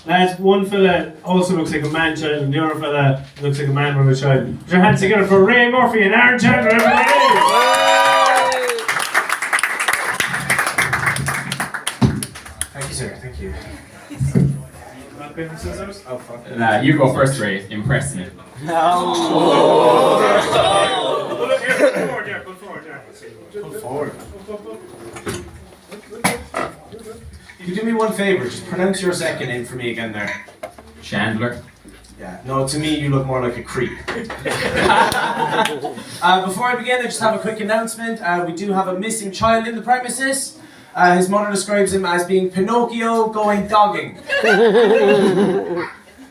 Lads, one fella also looks like a man-child, and the other fella looks like a man with a child. Put your hands together for Ray Murphy and Aaron Chandler, everybody! Thank you, sir. Thank you. Rock, paper, scissors? Oh, fuck. Nah, you go first, Ray. Impress me. Pull forward. You do me one favour, just pronounce your second name for me again there. Chandler. Yeah, no, to me you look more like a creep. Before I begin, I just have a quick announcement. We do have a missing child in the premises. His mother describes him as being Pinocchio going dogging.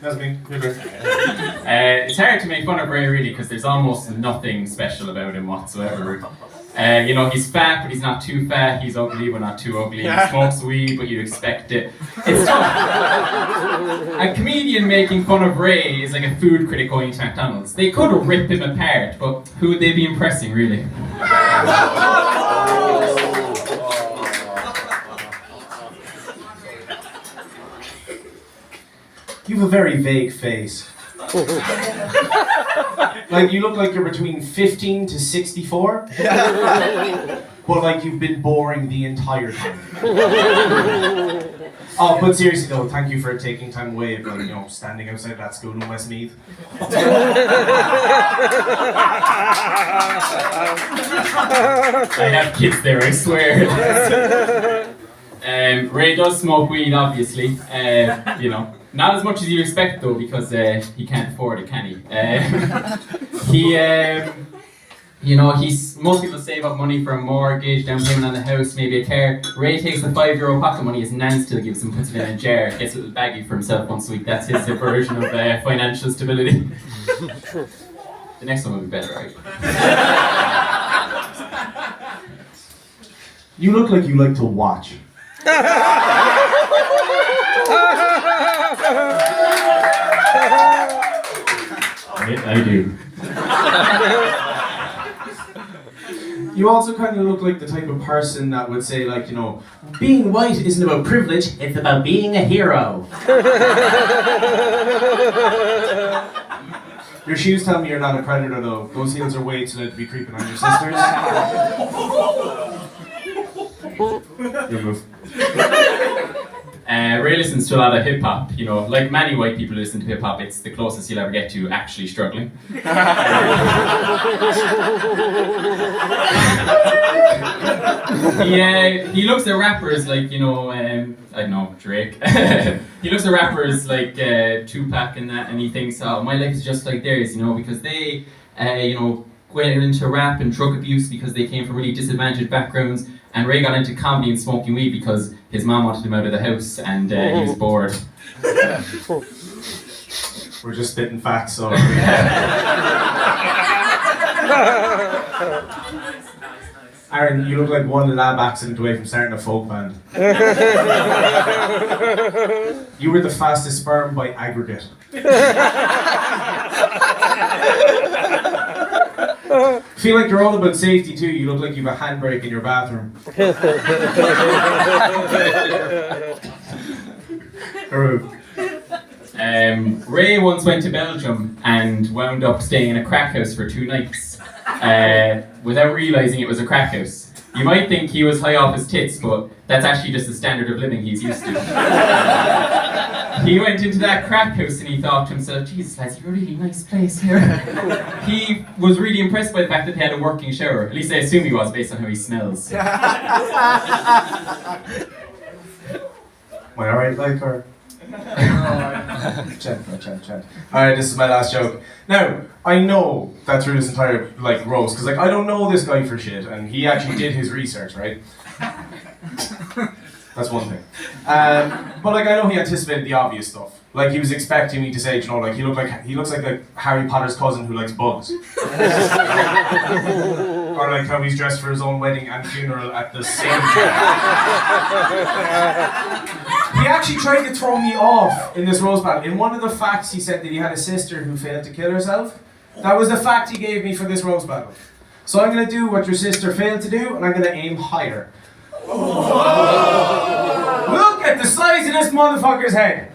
That's me. It's hard to make fun of Ray really because there's almost nothing special about him whatsoever. You know, he's fat, but he's not too fat. He's ugly, but not too ugly. He smokes weed, but you'd expect it. It's tough. A comedian making fun of Ray is like a food critic going to McDonald's. They could rip him apart, but who would they be impressing, really? You have a very vague face. Like, you look like you're between 15 to 64. But like you've been boring the entire time. Oh, but seriously though, thank you for taking time away of, like, you know, standing outside that school in Westmeath. I have kids there, I swear. Ray does smoke weed, obviously. You know, not as much as you expect though, because he can't afford it, can he? You know, most people save up money for a mortgage, down payment on the house, maybe a car. Ray takes the €5 pocket money his nan still gives him, puts it in a jar, gets a little baggie for himself once a week. That's his version of financial stability. The next one will be better, right? You look like you like to watch. I do. You also kind of look like the type of person that would say, like, you know, being white isn't about privilege, it's about being a hero. Your shoes tell me you're not a predator, though. Those heels are way too late to be creeping on your sisters. Your move. Ray listens to a lot of hip hop, you know, like many white people who listen to hip hop, it's the closest you'll ever get to actually struggling. He looks at rappers like, you know, I don't know, Drake. He looks at rappers like Tupac and that, and he thinks, oh, my life is just like theirs, you know, because they, you know, went into rap and drug abuse because they came from really disadvantaged backgrounds. And Ray got into comedy and smoking weed because his mom wanted him out of the house and he was bored. We're just spitting facts, so. Aaron, you look like one lab accident away from starting a folk band. You were the fastest sperm by aggregate. I feel like you're all about safety too. You look like you have a handbrake in your bathroom. Ray once went to Belgium and wound up staying in a crack house for 2 nights without realising it was a crack house. You might think he was high off his tits, but that's actually just the standard of living he's used to. He went into that crack house and he thought to himself, Jesus lads, you've a really nice place here. He was really impressed by the fact that they had a working shower. At least I assume he was, based on how he smells. Am I alright, like, or? Chant. Alright, this is my last joke. Now, I know that through this entire, like, roast, because, like, I don't know this guy for shit, and he actually did his research, right? That's one thing. But like, I know he anticipated the obvious stuff. Like, he was expecting me to say, you know, like he looks like Harry Potter's cousin who likes bugs. Or like how he's dressed for his own wedding and funeral at the same time. He actually tried to throw me off in this roast battle. In one of the facts, he said that he had a sister who failed to kill herself. That was the fact he gave me for this roast battle. So I'm going to do what your sister failed to do, and I'm going to aim higher. Look at the size of this motherfucker's head.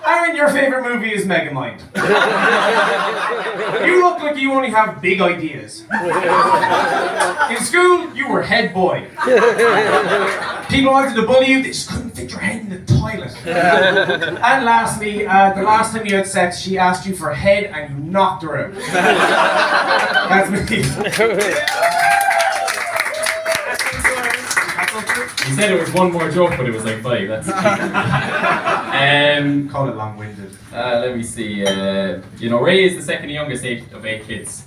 Aaron, your favourite movie is Megamind. You look like you only have big ideas. In school, you were head boy. People wanted to bully you, they just couldn't fit your head in the toilet. And lastly, the last time you had sex, she asked you for head and you knocked her out. That's me. He said it was one more joke, but it was like 5. That's Call it long-winded. let me see. Ray is the second youngest of 8 kids.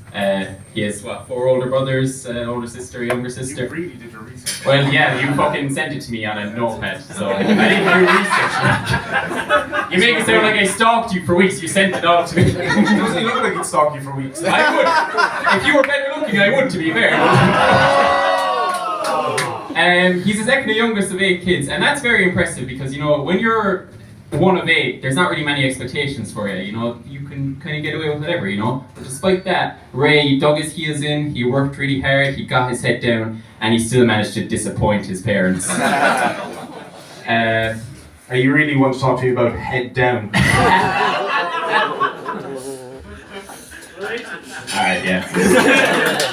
He has 4 older brothers, older sister, younger sister. You really did your research. Well, yeah, you fucking sent it to me on a notepad, so I didn't do research. You make it sound like I stalked you for weeks. You sent it all to me. Doesn't he look like he'd stalk you for weeks? I would. If you were better looking, I would, to be fair. He's the second youngest of 8 kids, and that's very impressive because, when you're one of 8, there's not really many expectations for you. You can kind of get away with whatever, But despite that, Ray dug his heels in, he worked really hard, he got his head down, and he still managed to disappoint his parents. You really want to talk to me about head down? Alright, yeah.